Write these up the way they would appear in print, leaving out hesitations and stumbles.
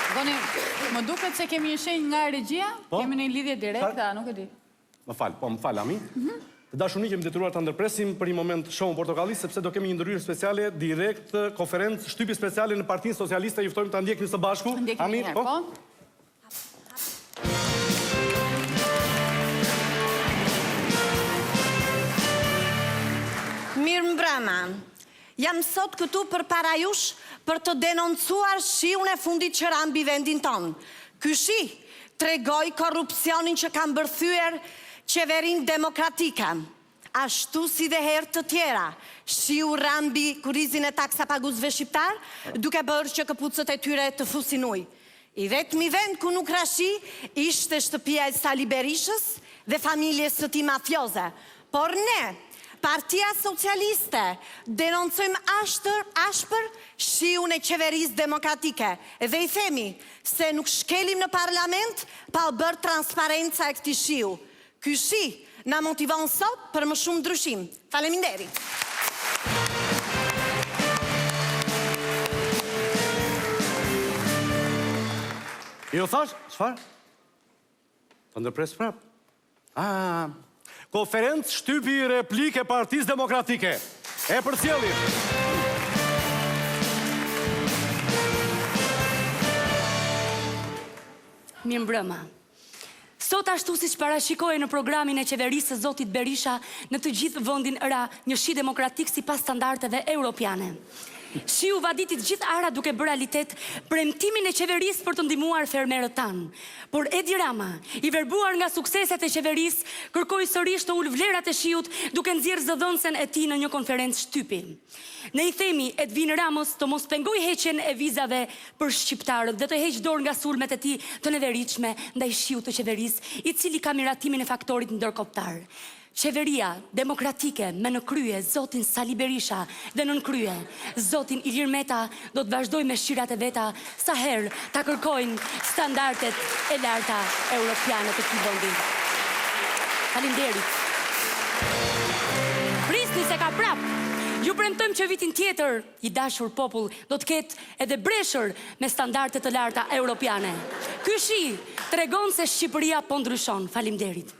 Doni, më duket se kemi një shenjë nga regjia, kemi një lidhje direkte, a nuk e di. Më falë, Ami. Të dashur miq, jemi detyruar ta ndërpresim për një moment shohun portokalli, sepse do kemi një ndërhyrje speciale direkt, konferencë, shtypje speciale në Partinë Socialiste, ju ftojmë ta ndjekni së bashku. Ami, po? Mirë mbrëma. Jam sot këtu për para jush për të denoncuar shiun e fundit që ra mbi vendin tonë. Ky shi tregoj korrupsionin që kam bërthyer qeverin demokratike. Ashtu si dhe herë të tjera, shiu ra mbi kurizin e taksapagusve shqiptar, duke bërë që këpucët e tyre të fusin ujë. I vetmi vend ku nuk ra shi ishte shtëpia e Sali Berishës dhe familjes së tij mafioze. Por ne, Partia Socialiste, denoncojmë ashpër shiun e qeverisë demokratike dhe i themi se nuk shkelim në parlament pa u bërë transparenca e këtij shiu. Ky shi na motivon sot për më shumë ndryshim. Faleminderit. Jo thash, çfarë? Të ndërpres prap. Konferencë shtypi replike Partisë Demokratike. E përcjellim. Mirë mbrëma. Sot ashtu si që parashikoj në programin e qeverisë së Zotit Berisha, në të gjithë vendin ra një shi demokratik si pas standardeve europiane. Shiu vaditit gjithë ara duke bërë realitet premtimin e qeverisë për të ndihmuar fermerët tanë. Por Edi Rama, i verbuar nga sukseset e qeverisë, kërkoi sërish të ulë vlerat e shiut duke nxjerrë zëdhënësen e tij në një konferencë shtypi. Ne i themi Edvin Ramos të mos pengoj heqjen e vizave për shqiptarët dhe të heqë dorë nga sulmet e tij të neveritshme ndaj shiut të qeverisë, i cili ka miratimin e faktorit ndërkombëtar. Qeveria demokratike me në krye Zotin Sali Berisha dhe nën krye Zotin Ilir Meta do të vazhdoj me shqirat e veta sa herë ta kërkojnë standardet e larta europiane të këtij vendi. Faleminderit. Prisni se ka prap. Ju premtojmë që vitin tjetër i dashur popull do të ketë edhe breshër me standarde të larta europiane. Ky shi tregon se Shqipëria po ndryshon. Faleminderit.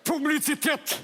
Publicitet